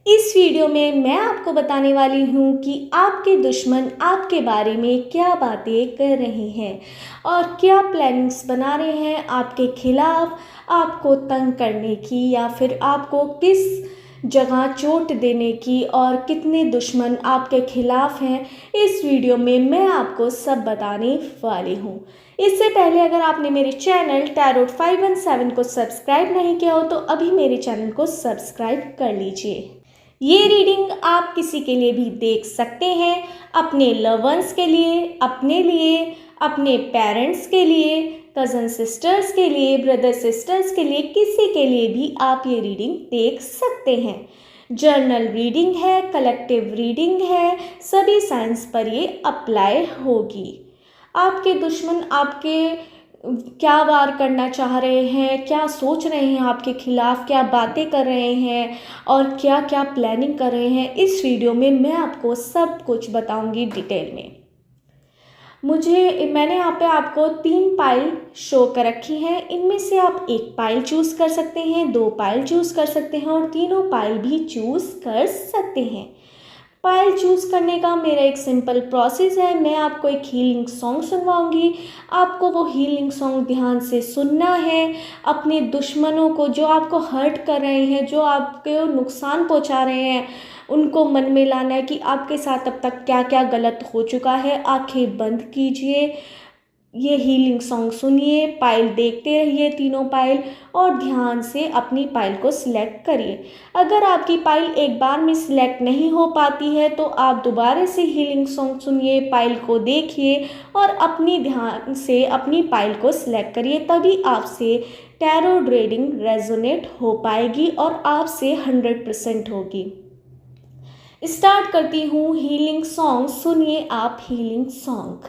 इस वीडियो में मैं आपको बताने वाली हूँ कि आपके दुश्मन आपके बारे में क्या बातें कर रहे हैं और क्या प्लानिंग्स बना रहे हैं आपके खिलाफ, आपको तंग करने की या फिर आपको किस जगह चोट देने की, और कितने दुश्मन आपके खिलाफ हैं। इस वीडियो में मैं आपको सब बताने वाली हूँ। इससे पहले अगर आपने मेरे चैनल टैरोट 517 को सब्सक्राइब नहीं किया हो तो अभी मेरे चैनल को सब्सक्राइब कर लीजिए। ये रीडिंग आप किसी के लिए भी देख सकते हैं, अपने लव वंस के लिए, अपने लिए, अपने पेरेंट्स के लिए, कज़न सिस्टर्स के लिए, ब्रदर सिस्टर्स के लिए, किसी के लिए भी आप ये रीडिंग देख सकते हैं। जर्नल रीडिंग है, कलेक्टिव रीडिंग है, सभी साइंस पर ये अप्लाई होगी। आपके दुश्मन आपके क्या वार करना चाह रहे हैं, क्या सोच रहे हैं आपके खिलाफ, क्या बातें कर रहे हैं और क्या क्या प्लानिंग कर रहे हैं, इस वीडियो में मैं आपको सब कुछ बताऊंगी डिटेल में। मैंने यहाँ पे आपको 3 पाइल शो कर रखी है। इनमें से आप 1 पाइल चूज़ कर सकते हैं, 2 पाइल चूज़ कर सकते हैं और तीनों पाइल भी चूज़ कर सकते हैं। पाइल चूज़ करने का मेरा एक सिंपल प्रोसेस है। मैं आपको एक हीलिंग सॉन्ग सुनवाऊंगी, आपको वो हीलिंग सॉन्ग ध्यान से सुनना है। अपने दुश्मनों को, जो आपको हर्ट कर रहे हैं, जो आपको नुकसान पहुंचा रहे हैं, उनको मन में लाना है कि आपके साथ अब तक क्या क्या गलत हो चुका है। आंखें बंद कीजिए, ये हीलिंग सॉन्ग सुनिए, पाइल देखते रहिए, तीनों पाइल, और ध्यान से अपनी पाइल को सिलेक्ट करिए। अगर आपकी पाइल एक बार में सिलेक्ट नहीं हो पाती है तो आप दोबारा से हीलिंग सॉन्ग सुनिए, पाइल को देखिए और अपनी ध्यान से अपनी पाइल को सिलेक्ट करिए। तभी आपसे टैरो रीडिंग रेजोनेट हो पाएगी और आपसे 100% होगी। स्टार्ट करती हूँ हीलिंग सॉन्ग। सुनिए आप हीलिंग सॉन्ग।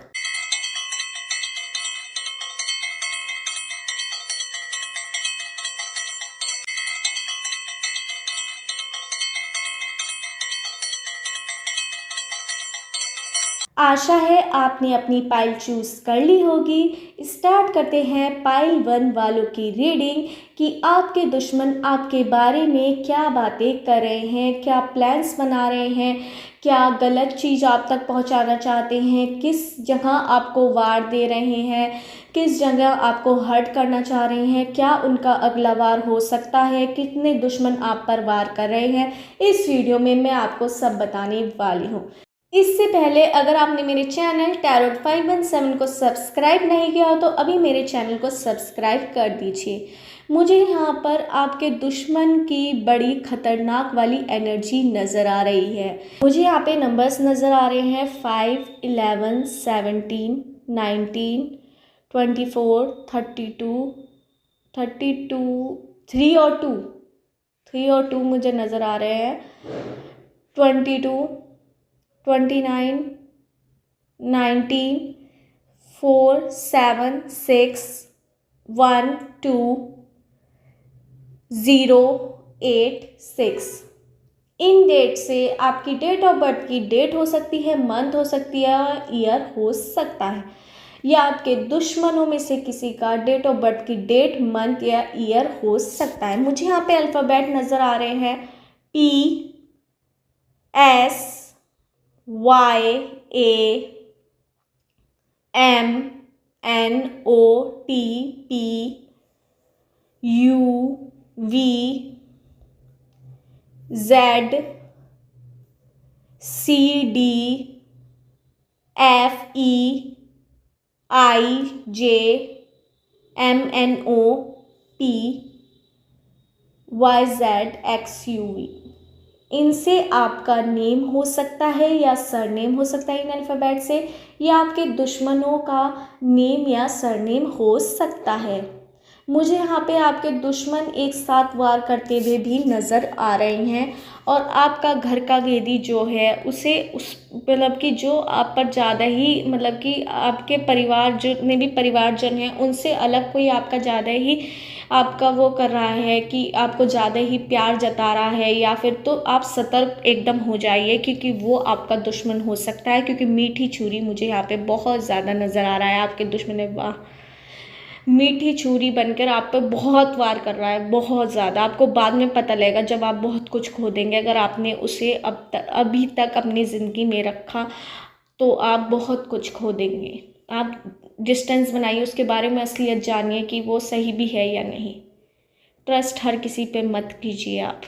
आशा है आपने अपनी पाइल चूज़ कर ली होगी। स्टार्ट करते हैं पाइल 1 वालों की रीडिंग कि आपके दुश्मन आपके बारे में क्या बातें कर रहे हैं, क्या प्लान्स बना रहे हैं, क्या गलत चीज़ आप तक पहुंचाना चाहते हैं, किस जगह आपको वार दे रहे हैं, किस जगह आपको हर्ट करना चाह रहे हैं, क्या उनका अगला वार हो सकता है, कितने दुश्मन आप पर वार कर रहे हैं। इस वीडियो में मैं आपको सब बताने वाली हूँ। इससे पहले अगर आपने मेरे चैनल टैरोट 517 को सब्सक्राइब नहीं किया हो तो अभी मेरे चैनल को सब्सक्राइब कर दीजिए। मुझे यहाँ पर आपके दुश्मन की बड़ी खतरनाक वाली एनर्जी नज़र आ रही है। मुझे यहाँ पे नंबर्स नज़र आ रहे हैं 5, 11, 17, 19, 24, 32, 3 और 2 मुझे नज़र आ रहे हैं। 22, 29, 19, 4, 7, 6, 1, 2, 0, 8, 6। इन डेट से आपकी डेट ऑफ बर्थ की डेट हो सकती है, मंथ हो सकती है, ईयर हो सकता है, या आपके दुश्मनों में से किसी का डेट ऑफ बर्थ की डेट, मंथ या ईयर हो सकता है। मुझे यहाँ पे अल्फ़ाबेट नज़र आ रहे हैं PSYAMMNOTPUYZXYZ। इनसे आपका नेम हो सकता है या सरनेम हो सकता है इन अल्फ़ाबेट से, या आपके दुश्मनों का नेम या सरनेम हो सकता है। मुझे यहाँ पे आपके दुश्मन एक साथ वार करते हुए भी नज़र आ रहे हैं और आपका घर का गेदी जो है उसे मतलब कि जो आप पर ज़्यादा ही, मतलब कि आपके परिवार जितने भी परिवारजन हैं उनसे अलग कोई आपका ज़्यादा ही आपका वो कर रहा है कि आपको ज़्यादा ही प्यार जता रहा है, या फिर तो आप सतर्क एकदम हो जाइए क्योंकि वो आपका दुश्मन हो सकता है। क्योंकि मीठी छुरी मुझे यहाँ पे बहुत ज़्यादा नज़र आ रहा है आपके दुश्मन। वाह, मीठी छुरी बनकर आप पर बहुत वार कर रहा है, बहुत ज़्यादा। आपको बाद में पता लगेगा जब आप बहुत कुछ खो देंगे। अगर आपने उसे अभी तक अपनी ज़िंदगी में रखा तो आप बहुत कुछ खो देंगे। आप डिस्टेंस बनाइए, उसके बारे में असलियत जानिए कि वो सही भी है या नहीं। ट्रस्ट हर किसी पे मत कीजिए आप।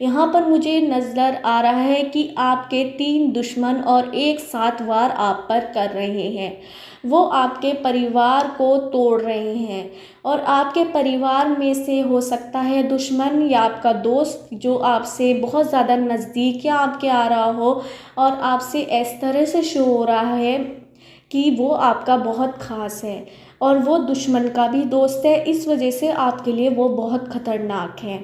यहाँ पर मुझे नज़र आ रहा है कि आपके 3 दुश्मन और एक साथ वार आप पर कर रहे हैं। वो आपके परिवार को तोड़ रहे हैं और आपके परिवार में से हो सकता है दुश्मन या आपका दोस्त जो आपसे बहुत ज़्यादा नज़दीक या आपके आ रहा हो और आपसे इस तरह से शो हो रहा है कि वो आपका बहुत ख़ास है और वो दुश्मन का भी दोस्त है। इस वजह से आपके लिए वो बहुत ख़तरनाक है।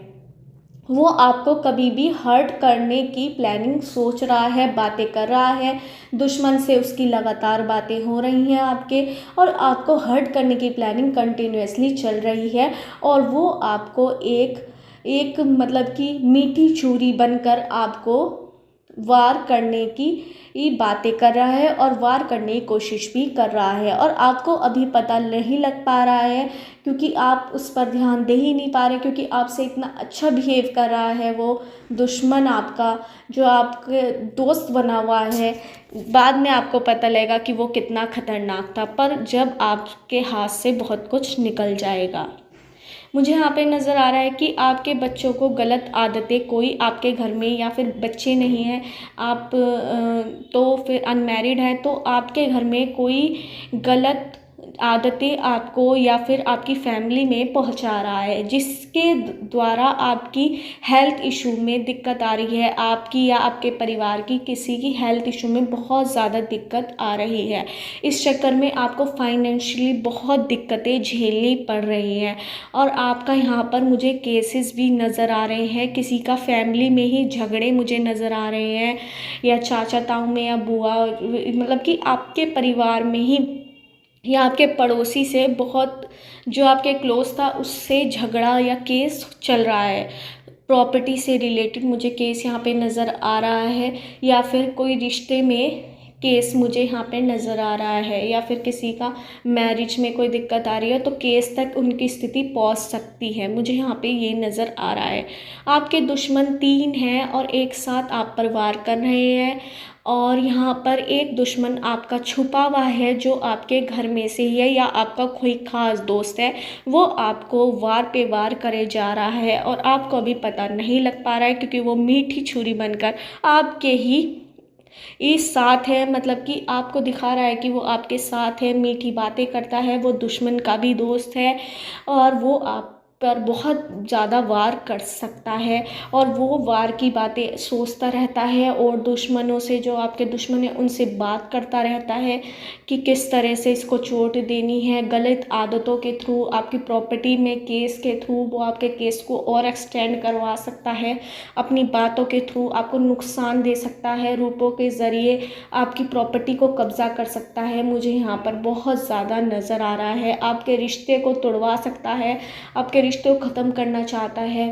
वो आपको कभी भी हर्ट करने की प्लानिंग सोच रहा है, बातें कर रहा है। दुश्मन से उसकी लगातार बातें हो रही हैं आपके, और आपको हर्ट करने की प्लानिंग कंटिन्यूअसली चल रही है। और वो आपको एक एक मतलब कि मीठी छुरी बनकर आपको वार करने की बातें कर रहा है और वार करने की कोशिश भी कर रहा है। और आपको अभी पता नहीं लग पा रहा है क्योंकि आप उस पर ध्यान दे ही नहीं पा रहे, क्योंकि आपसे इतना अच्छा बिहेव कर रहा है वो दुश्मन आपका, जो आपके दोस्त बना हुआ है। बाद में आपको पता लगेगा कि वो कितना खतरनाक था, पर जब आपके हाथ से बहुत कुछ निकल जाएगा। मुझे यहाँ पे नज़र आ रहा है कि आपके बच्चों को गलत आदतें, कोई आपके घर में या फिर बच्चे नहीं हैं आप तो फिर अनमैरिड हैं, तो आपके घर में कोई गलत आदतें आपको या फिर आपकी फैमिली में पहुंचा रहा है, जिसके द्वारा आपकी हेल्थ इशू में दिक्कत आ रही है। आपकी या आपके परिवार की किसी की हेल्थ इशू में बहुत ज़्यादा दिक्कत आ रही है। इस चक्कर में आपको फाइनेंशियली बहुत दिक्कतें झेलनी पड़ रही हैं। और आपका यहाँ पर मुझे केसेस भी नज़र आ रहे हैं, किसी का फैमिली में ही झगड़े मुझे नज़र आ रहे हैं, या चाचा ताऊ में या बुआ, मतलब कि आपके परिवार में ही या आपके पड़ोसी से बहुत, जो आपके क्लोज था उससे झगड़ा या केस चल रहा है। प्रॉपर्टी से रिलेटेड मुझे केस यहाँ पे नज़र आ रहा है, या फिर कोई रिश्ते में केस मुझे यहाँ पे नज़र आ रहा है, या फिर किसी का मैरिज में कोई दिक्कत आ रही है तो केस तक उनकी स्थिति पहुँच सकती है। मुझे यहाँ पे ये नज़र आ रहा है। आपके दुश्मन 3 हैं और एक साथ आप पर वार कर रहे हैं। और यहाँ पर एक दुश्मन आपका छुपा हुआ है जो आपके घर में से ही है, या आपका कोई ख़ास दोस्त है, वो आपको वार पे वार करे जा रहा है और आपको अभी पता नहीं लग पा रहा है, क्योंकि वो मीठी छुरी बनकर आपके ही इस साथ है। मतलब कि आपको दिखा रहा है कि वो आपके साथ है, मीठी बातें करता है, वो दुश्मन का भी दोस्त है और वो आप पर बहुत ज़्यादा वार कर सकता है। और वो वार की बातें सोचता रहता है और दुश्मनों से, जो आपके दुश्मन हैं उनसे बात करता रहता है कि किस तरह से इसको चोट देनी है। गलत आदतों के थ्रू, आपकी प्रॉपर्टी में केस के थ्रू वो आपके केस को और एक्सटेंड करवा सकता है। अपनी बातों के थ्रू आपको नुकसान दे सकता है, रूपों के ज़रिए आपकी प्रॉपर्टी को कब्ज़ा कर सकता है। मुझे यहाँ पर बहुत ज़्यादा नज़र आ रहा है। आपके रिश्ते को तोड़वा सकता है, आपके रिश्ते को ख़त्म करना चाहता है।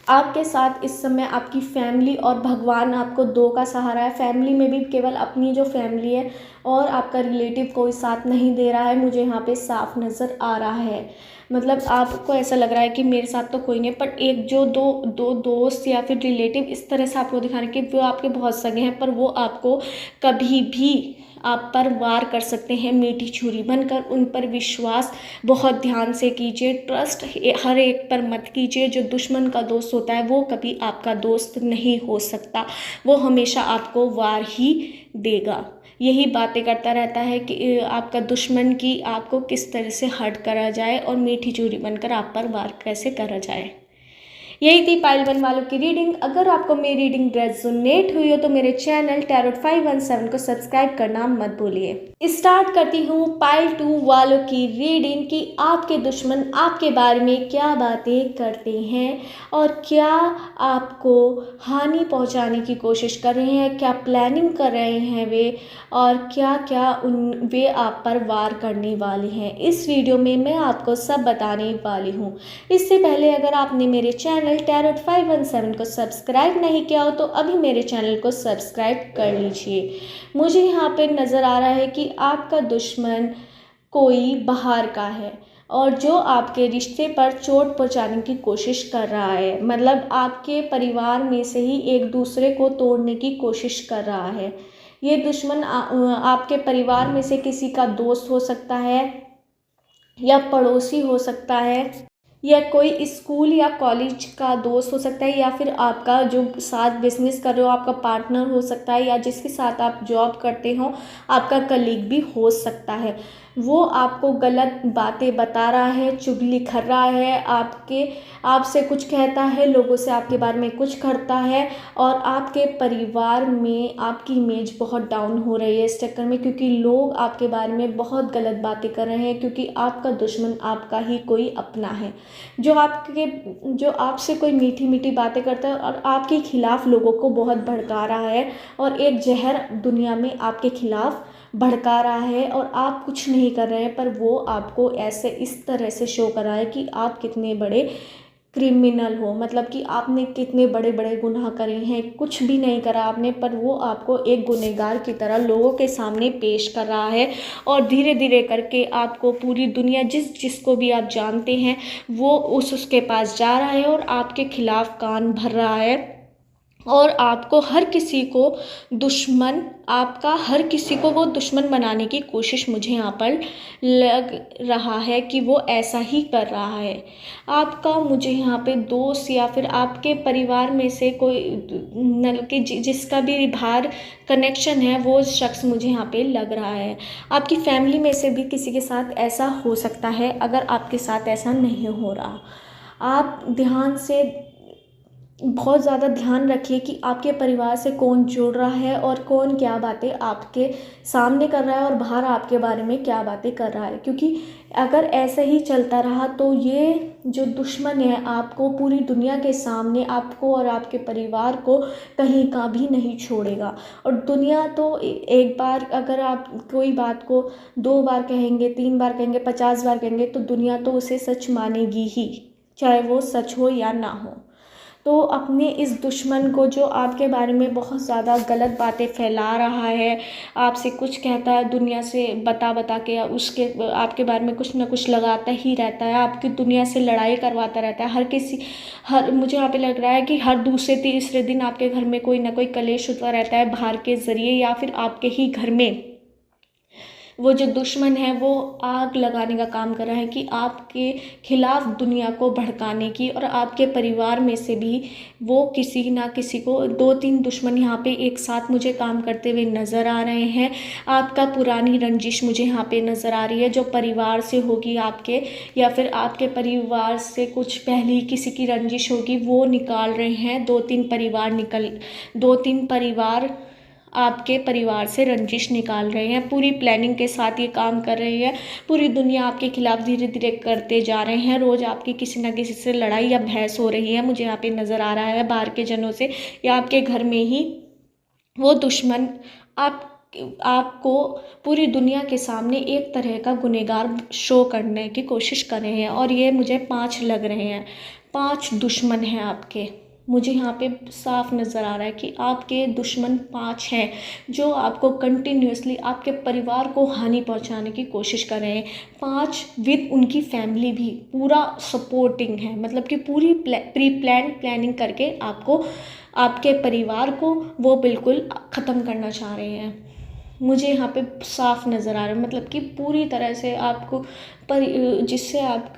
आपके साथ इस समय आपकी फैमिली और भगवान आपको 2 का सहारा है। फैमिली में भी केवल अपनी जो फैमिली है और आपका रिलेटिव कोई साथ नहीं दे रहा है, मुझे यहाँ पे साफ नज़र आ रहा है। मतलब आपको ऐसा लग रहा है कि मेरे साथ तो कोई नहीं, पर एक जो दो दोस्त या फिर रिलेटिव इस तरह से आपको दिखा रहे हैं कि वो आपके बहुत सगे हैं, पर वो आपको कभी भी आप पर वार कर सकते हैं मीठी छुरी बनकर। उन पर विश्वास बहुत ध्यान से कीजिए। ट्रस्ट हर एक पर मत कीजिए। जो दुश्मन का दोस्त होता है वो कभी आपका दोस्त नहीं हो सकता, वो हमेशा आपको वार ही देगा। यही बातें करता रहता है कि आपका दुश्मन की आपको किस तरह से हर्ट करा जाए और मीठी छुरी बनकर आप पर वार कैसे करा जाए। यही थी पाइल 1 वालों की रीडिंग। अगर आपको मेरी रीडिंग रेजोनेट हुई हो तो मेरे चैनल टैरोट 517 को सब्सक्राइब करना मत भूलिए। स्टार्ट करती हूँ पाइल 2 वालों की रीडिंग कि आपके दुश्मन आपके बारे में क्या बातें करते हैं और क्या आपको हानि पहुँचाने की कोशिश कर रहे हैं, क्या प्लानिंग कर रहे हैं वे, और क्या क्या वे आप पर वार करने वाले हैं। इस वीडियो में मैं आपको सब बताने वाली हूँ। इससे पहले अगर आपने मेरे चैनल टैरोट 517 को सब्सक्राइब नहीं किया हो तो अभी मेरे चैनल को सब्सक्राइब कर लीजिए। मुझे यहाँ पे नज़र आ रहा है कि आपका दुश्मन कोई बाहर का है और जो आपके रिश्ते पर चोट पहुंचाने की कोशिश कर रहा है, मतलब आपके परिवार में से ही एक दूसरे को तोड़ने की कोशिश कर रहा है। ये दुश्मन आपके परिवार में से किसी का दोस्त हो सकता है या पड़ोसी हो सकता है या कोई स्कूल या कॉलेज का दोस्त हो सकता है या फिर आपका जो साथ बिजनेस कर रहे हो आपका पार्टनर हो सकता है या जिसके साथ आप जॉब करते हो आपका कलीग भी हो सकता है। वो आपको गलत बातें बता रहा है, चुगली कर रहा है, आपसे कुछ कहता है, लोगों से आपके बारे में कुछ करता है और आपके परिवार में आपकी इमेज बहुत डाउन हो रही है इस चक्कर में, क्योंकि लोग आपके बारे में बहुत गलत बातें कर रहे हैं, क्योंकि आपका दुश्मन आपका ही कोई अपना है जो आपसे कोई मीठी मीठी बातें करता है और आपके खिलाफ लोगों को बहुत भड़का रहा है और एक जहर दुनिया में आपके खिलाफ भड़का रहा है और आप कुछ नहीं कर रहे हैं, पर वो आपको ऐसे इस तरह से शो कर रहा है कि आप कितने बड़े क्रिमिनल हो, मतलब कि आपने कितने बड़े बड़े गुनाह करे हैं, कुछ भी नहीं करा आपने, पर वो आपको एक गुनहगार की तरह लोगों के सामने पेश कर रहा है और धीरे धीरे करके आपको पूरी दुनिया जिसको भी आप जानते हैं वो उसके पास जा रहा है और आपके खिलाफ कान भर रहा है और आपको हर किसी को हर किसी को वो दुश्मन बनाने की कोशिश मुझे यहाँ पर लग रहा है कि वो ऐसा ही कर रहा है। आपका मुझे यहाँ पे दोस्त या फिर आपके परिवार में से कोई कि जिसका भी बाहर कनेक्शन है वो शख्स मुझे यहाँ पे लग रहा है। आपकी फैमिली में से भी किसी के साथ ऐसा हो सकता है। अगर आपके साथ ऐसा नहीं हो रहा, आप बहुत ज़्यादा ध्यान रखिए कि आपके परिवार से कौन जुड़ रहा है और कौन क्या बातें आपके सामने कर रहा है और बाहर आपके बारे में क्या बातें कर रहा है, क्योंकि अगर ऐसे ही चलता रहा तो ये जो दुश्मन है आपको पूरी दुनिया के सामने आपको और आपके परिवार को कहीं का भी नहीं छोड़ेगा। और दुनिया तो एक बार अगर आप कोई बात को 2 बार कहेंगे, 3 बार कहेंगे, 50 बार कहेंगे तो दुनिया तो उसे सच मानेगी ही, चाहे वो सच हो या ना हो। तो अपने इस दुश्मन को जो आपके बारे में बहुत ज़्यादा गलत बातें फैला रहा है, आपसे कुछ कहता है, दुनिया से बता के आपके बारे में कुछ ना कुछ लगाता ही रहता है, आपकी दुनिया से लड़ाई करवाता रहता है, मुझे यहाँ पे लग रहा है कि हर दूसरे तीसरे दिन आपके घर में कोई ना कोई कलेश होता रहता है बाहर के ज़रिए या फिर आपके ही घर में वो जो दुश्मन है वो आग लगाने का काम कर रहा है कि आपके खिलाफ दुनिया को भड़काने की। और आपके परिवार में से भी वो किसी ना किसी को 2-3 दुश्मन यहाँ पे एक साथ मुझे काम करते हुए नज़र आ रहे हैं। आपका पुरानी रंजिश मुझे यहाँ पे नज़र आ रही है जो परिवार से होगी आपके, या फिर आपके परिवार से कुछ पहले किसी की रंजिश होगी, वो निकाल रहे हैं। 2-3 परिवार आपके परिवार से रंजिश निकाल रहे हैं, पूरी प्लानिंग के साथ ये काम कर रहे हैं। पूरी दुनिया आपके खिलाफ धीरे धीरे करते जा रहे हैं। रोज़ आपकी किसी ना किसी से लड़ाई या बहस हो रही है, मुझे यहाँ पे नज़र आ रहा है, बाहर के जनों से या आपके घर में ही वो दुश्मन आपको पूरी दुनिया के सामने एक तरह का गुनहगार शो करने की कोशिश कर रहे हैं। और ये मुझे 5 लग रहे हैं, 5 दुश्मन हैं आपके। मुझे यहाँ पे साफ नज़र आ रहा है कि आपके दुश्मन 5 हैं जो आपको कंटिन्यूसली आपके परिवार को हानि पहुँचाने की कोशिश कर रहे हैं। 5 विद उनकी फैमिली भी पूरा सपोर्टिंग है, मतलब कि पूरी प्लानिंग करके आपके परिवार को वो बिल्कुल ख़त्म करना चाह रहे हैं। मुझे यहाँ पे साफ नज़र आ रहा है, मतलब कि पूरी तरह से आपको जिससे आप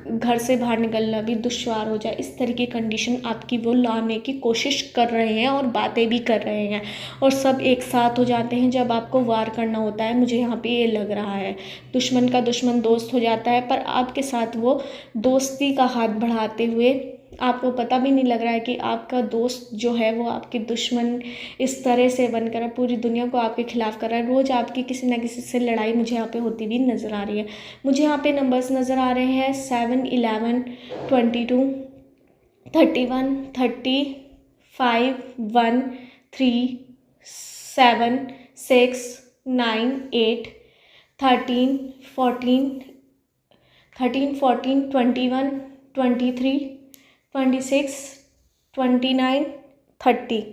घर से बाहर निकलना भी दुश्वार हो जाए, इस तरह की कंडीशन आपकी वो लाने की कोशिश कर रहे हैं और बातें भी कर रहे हैं। और सब एक साथ हो जाते हैं जब आपको वार करना होता है। मुझे यहाँ पे ये लग रहा है दुश्मन का दुश्मन दोस्त हो जाता है, पर आपके साथ वो दोस्ती का हाथ बढ़ाते हुए आपको पता भी नहीं लग रहा है कि आपका दोस्त जो है वो आपके दुश्मन इस तरह से बनकर पूरी दुनिया को आपके खिलाफ कर रहा है। रोज़ आपकी किसी ना किसी से लड़ाई मुझे यहाँ पे होती भी नज़र आ रही है। मुझे यहाँ पे नंबर्स नज़र आ रहे हैं 7, 11, 22, 31, 30, 5, 1, 3, 7, 6, 9, 8, 13, 14, 21, 23, 26, 29, 30।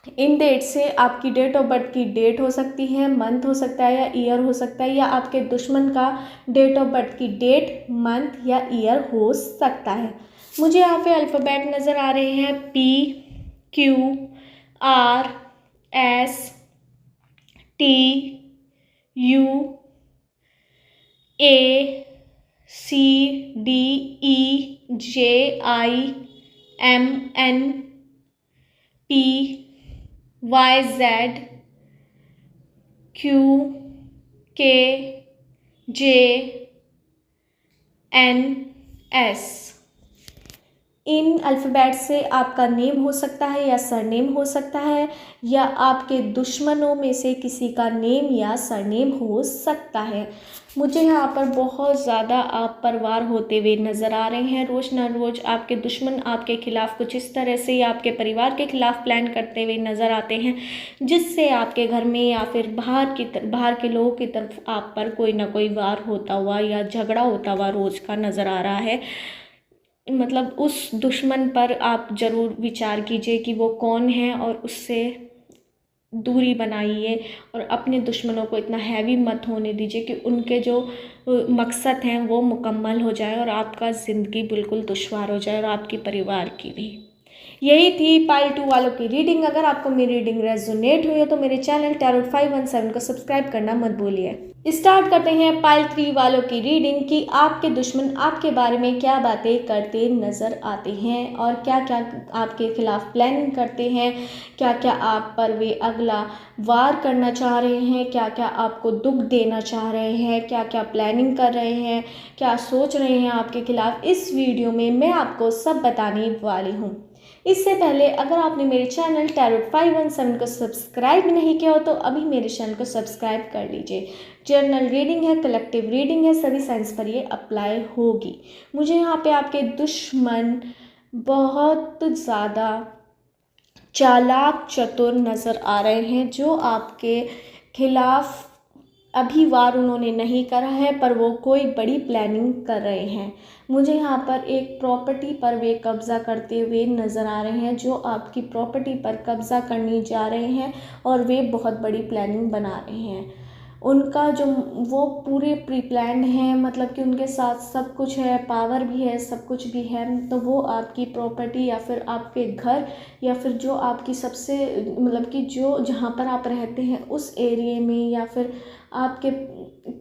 इन डेट से आपकी डेट ऑफ बर्थ की डेट हो सकती है, मंथ हो सकता है या ईयर हो सकता है, या आपके दुश्मन का डेट ऑफ बर्थ की डेट, मंथ या ईयर हो सकता है। मुझे यहाँ पे अल्फ़ाबेट नज़र आ रहे हैं P Q R S T U A C D E J I M N P Y Z Q K J N S। In alphabet से आपका नेम हो सकता है या सरनेम हो सकता है, या आपके दुश्मनों में से किसी का नेम या सरनेम हो सकता है। मुझे यहाँ पर बहुत ज़्यादा आप परवार होते हुए नज़र आ रहे हैं। रोज़ न रोज़ आपके दुश्मन आपके ख़िलाफ़ कुछ इस तरह से या आपके परिवार के ख़िलाफ़ प्लान करते हुए नज़र आते हैं, जिससे आपके घर में या फिर बाहर के लोगों की तरफ आप पर कोई ना कोई वार होता हुआ या झगड़ा होता हुआ रोज़ का नज़र आ रहा है। मतलब उस दुश्मन पर आप ज़रूर विचार कीजिए कि वो कौन है, और उससे दूरी बनाइए और अपने दुश्मनों को इतना हैवी मत होने दीजिए कि उनके जो मकसद हैं वो मुकम्मल हो जाए और आपका ज़िंदगी बिल्कुल दुश्वार हो जाए, और आपके परिवार की भी। यही थी पाइल 2 वालों की रीडिंग। अगर आपको मेरी रीडिंग रेजोनेट हुई है तो मेरे चैनल टैरोट 517 को सब्सक्राइब करना मत भूलिए। स्टार्ट करते हैं पाइल 3 वालों की रीडिंग कि आपके दुश्मन आपके बारे में क्या बातें करते नज़र आते हैं और क्या क्या आपके खिलाफ प्लानिंग करते हैं, क्या क्या आप पर वे अगला वार करना चाह रहे हैं, क्या क्या आपको दुख देना चाह रहे हैं, क्या क्या प्लानिंग कर रहे हैं, क्या सोच रहे हैं आपके खिलाफ। इस वीडियो में मैं आपको सब बताने वाली हूँ। इससे पहले अगर आपने मेरे चैनल टैरोट 517 को सब्सक्राइब नहीं किया हो तो अभी मेरे चैनल को सब्सक्राइब कर लीजिए। जर्नल रीडिंग है, कलेक्टिव रीडिंग है, सभी साइंस पर ये अप्लाई होगी। मुझे यहाँ पे आपके दुश्मन बहुत ज़्यादा चालाक चतुर नज़र आ रहे हैं, जो आपके खिलाफ अभी वार उन्होंने नहीं करा है पर वो कोई बड़ी प्लानिंग कर रहे हैं। मुझे यहाँ पर एक प्रॉपर्टी पर वे कब्ज़ा करते हुए नज़र आ रहे हैं, जो आपकी प्रॉपर्टी पर कब्ज़ा करने जा रहे हैं और वे बहुत बड़ी प्लानिंग बना रहे हैं। उनका जो वो पूरे प्री प्लान हैं, मतलब कि उनके साथ सब कुछ है, पावर भी है, सब कुछ भी है। तो वो आपकी प्रॉपर्टी या फिर आपके घर या फिर जो आपकी सबसे मतलब कि जो जहाँ पर आप रहते हैं उस एरिए में, या फिर आपके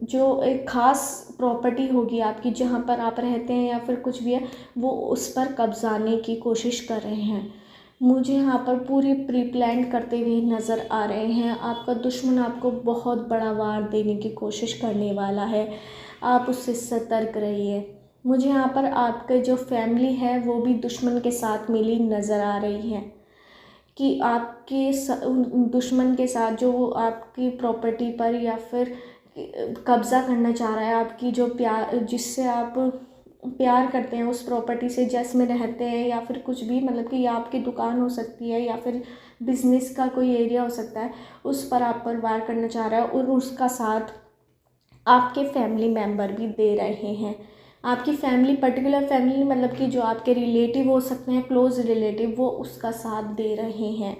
जो एक ख़ास प्रॉपर्टी होगी आपकी जहाँ पर आप रहते हैं या फिर कुछ भी है, वो उस पर कब्ज़ाने की कोशिश कर रहे हैं। मुझे यहाँ पर पूरी प्री प्लान करते हुए नज़र आ रहे हैं। आपका दुश्मन आपको बहुत बड़ा वार देने की कोशिश करने वाला है, आप उससे सतर्क रहिए। मुझे यहाँ पर आपके जो फैमिली है वो भी दुश्मन के साथ मिली नज़र आ रही है, कि आपके दुश्मन के साथ जो आपकी प्रॉपर्टी पर या फिर कब्ज़ा करना चाह रहा है, आपकी जो प्यार जिससे आप प्यार करते हैं उस प्रॉपर्टी से, जिसमें रहते हैं या फिर कुछ भी, मतलब कि आपकी दुकान हो सकती है या फिर बिजनेस का कोई एरिया हो सकता है, उस पर आप पर वार करना चाह रहा है और उसका साथ आपके फैमिली मेम्बर भी दे रहे हैं। आपकी फैमिली, पर्टिकुलर फैमिली मतलब कि जो आपके रिलेटिव हो सकते हैं, क्लोज़ रिलेटिव, वो उसका साथ दे रहे हैं।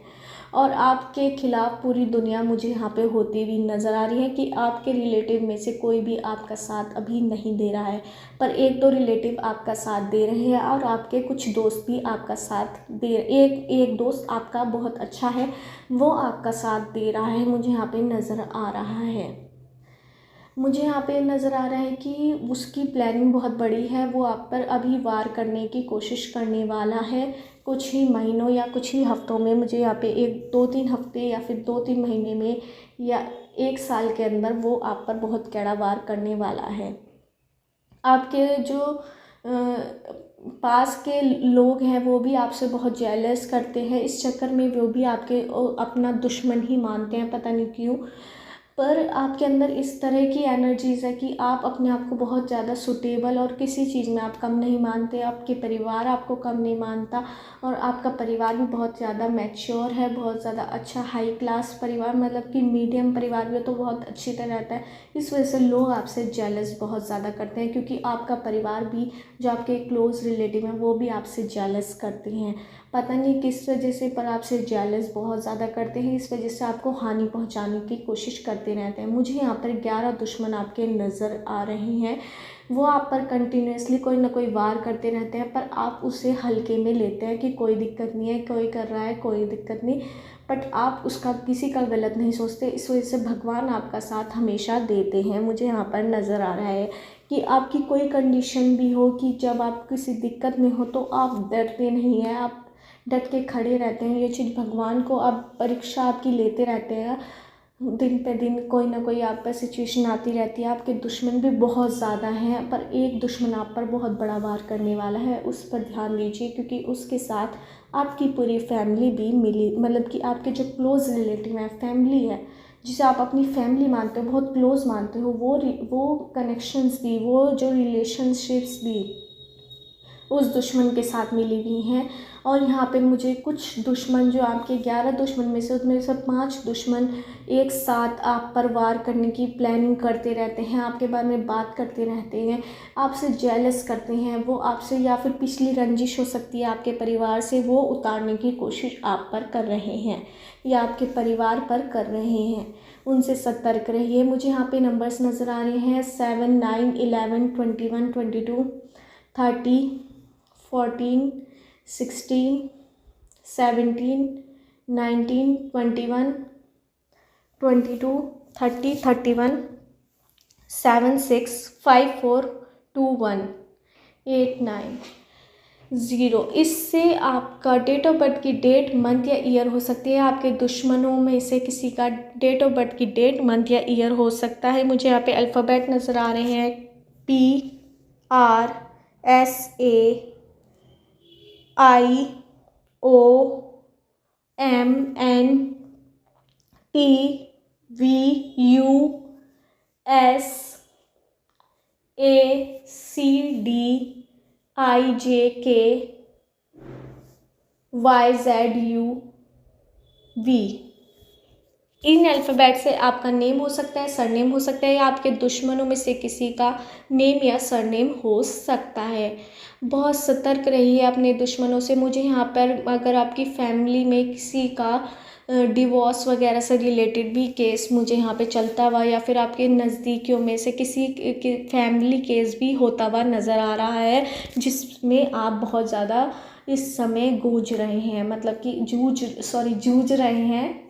और आपके खिलाफ़ पूरी दुनिया मुझे यहाँ पे होती हुई नज़र आ रही है कि आपके रिलेटिव में से कोई भी आपका साथ अभी नहीं दे रहा है, पर एक दो रिलेटिव आपका साथ दे रहे हैं और आपके कुछ दोस्त भी आपका साथ दे, एक दोस्त आपका बहुत अच्छा है, वो आपका साथ दे रहा है, मुझे यहाँ पे नज़र आ रहा है। मुझे यहाँ पे नज़र आ रहा है कि उसकी प्लानिंग बहुत बड़ी है, वो आप पर अभी वार करने की कोशिश करने वाला है। कुछ ही महीनों या कुछ ही हफ्तों में, मुझे यहाँ पे 1-2-3 हफ्ते या फिर 2-3 महीने में या 1 साल के अंदर वो आप पर बहुत कड़ा वार करने वाला है। आपके जो पास के लोग हैं वो भी आपसे बहुत जेलस करते हैं, इस चक्कर में वो भी आपके अपना दुश्मन ही मानते हैं, पता नहीं क्यों। पर आपके अंदर इस तरह की एनर्जीज़ है कि आप अपने आप को बहुत ज़्यादा सूटेबल और किसी चीज़ में आप कम नहीं मानते, आपके परिवार आपको कम नहीं मानता, और आपका परिवार भी बहुत ज़्यादा मैच्योर है, बहुत ज़्यादा अच्छा हाई क्लास परिवार, मतलब कि मीडियम परिवार भी हो तो बहुत अच्छी तरह रहता है। इस वजह से लोग आपसे जेलस बहुत ज़्यादा करते हैं, क्योंकि आपका परिवार भी, जो आपके क्लोज़ रिलेटिव हैं, वो भी आपसे जेलस करते हैं। पता नहीं किस वजह से, पर आपसे जेलस बहुत ज़्यादा करते हैं। इस वजह से आपको हानि पहुंचाने की कोशिश करते रहते हैं। मुझे यहाँ पर 11 दुश्मन आपके नज़र आ रहे हैं। वो आप पर कंटिन्यूसली कोई ना कोई वार करते रहते हैं, पर आप उसे हल्के में लेते हैं कि कोई दिक्कत नहीं है, कोई कर रहा है, कोई दिक्कत नहीं, बट आप उसका किसी का गलत नहीं सोचते। इस वजह से भगवान आपका साथ हमेशा देते हैं। मुझे यहाँ पर नज़र आ रहा है कि आपकी कोई कंडीशन भी हो, कि जब आप किसी दिक्कत में हो तो आप डरते नहीं हैं, आप डट के खड़े रहते हैं। ये चीज़ भगवान को आप परीक्षा आपकी लेते रहते हैं। दिन पे दिन कोई ना कोई आप पर सिचुएशन आती रहती है। आपके दुश्मन भी बहुत ज़्यादा हैं, पर एक दुश्मन आप पर बहुत बड़ा वार करने वाला है, उस पर ध्यान दीजिए, क्योंकि उसके साथ आपकी पूरी फैमिली भी मिली, मतलब कि आपके जो क्लोज़ रिलेटिव हैं, फैमिली है, जिसे आप अपनी फैमिली मानते हो, बहुत क्लोज़ मानते हो, वो कनेक्शंस भी, वो जो रिलेशनशिप्स भी उस दुश्मन के साथ मिली हुई हैं। और यहाँ पे मुझे कुछ दुश्मन, जो आपके 11 दुश्मन में से मेरे साथ 5 दुश्मन एक साथ आप पर वार करने की प्लानिंग करते रहते हैं, आपके बारे में बात करते रहते हैं, आपसे जेलस करते हैं। वो आपसे, या फिर पिछली रंजिश हो सकती है आपके परिवार से, वो उतारने की कोशिश आप पर कर रहे हैं या आपके परिवार पर कर रहे हैं। उनसे सतर्क रहिए। मुझे यहाँ पे नंबर्स नज़र आ रहे हैं 7, 9, 11, 21, 22, 30, 14, 16, 17, 19, 21, 22, 30, 31, 7, 6, 5, 4, 2, 1, 8, 9, 0। इससे आपका डेट ऑफ बर्थ की डेट, मंथ या ईयर हो सकती है। आपके दुश्मनों में से किसी का डेट ऑफ बर्थ की डेट, मंथ या ईयर हो सकता है। मुझे यहाँ पे अल्फ़ाबेट नज़र आ रहे हैं PRIOMNTPVUSACDIJKYZUV। इन अल्फ़ाबेट से आपका नेम हो सकता है, सरनेम हो सकता है, या आपके दुश्मनों में से किसी का नेम या सरनेम हो सकता है। बहुत सतर्क रहिए अपने दुश्मनों से। मुझे यहाँ पर, अगर आपकी फैमिली में किसी का डिवोर्स वगैरह से रिलेटेड भी केस मुझे यहाँ पे चलता हुआ, या फिर आपके नज़दीकियों में से किसी के फैमिली केस भी होता हुआ नज़र आ रहा है, जिसमें आप बहुत ज़्यादा इस समय जूझ रहे हैं, मतलब कि जूझ रहे हैं,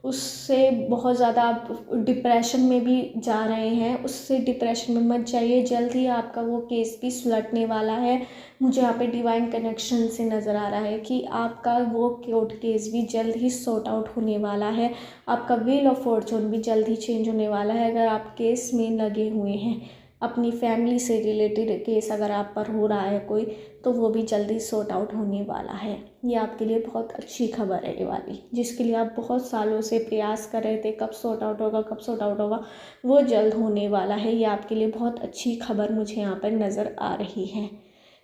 उससे बहुत ज़्यादा आप डिप्रेशन में भी जा रहे हैं। उससे डिप्रेशन में मत जाइए, जल्द ही आपका वो केस भी सुलटने वाला है। मुझे यहाँ पे डिवाइन कनेक्शन से नज़र आ रहा है कि आपका वो कोर्ट केस भी जल्द ही सॉर्ट आउट होने वाला है। आपका व्हील ऑफ फॉर्चून भी जल्द ही चेंज होने वाला है। अगर आप केस में लगे हुए हैं, अपनी फैमिली से रिलेटेड केस अगर आप पर हो रहा है कोई, तो वो भी जल्दी सॉर्ट आउट होने वाला है। ये आपके लिए बहुत अच्छी खबर है ये वाली, जिसके लिए आप बहुत सालों से प्रयास कर रहे थे, कब सॉर्ट आउट होगा, कब सॉर्ट आउट होगा, वो जल्द होने वाला है। ये आपके लिए बहुत अच्छी खबर मुझे यहाँ पर नज़र आ रही है।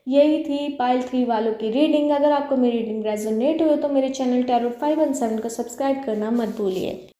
यही थी पाइल 3 वालों की रीडिंग। अगर आपको मेरी रीडिंग रेजोनेट हुई तो मेरे चैनल टैरोट 517 को सब्सक्राइब करना मत भूलिए।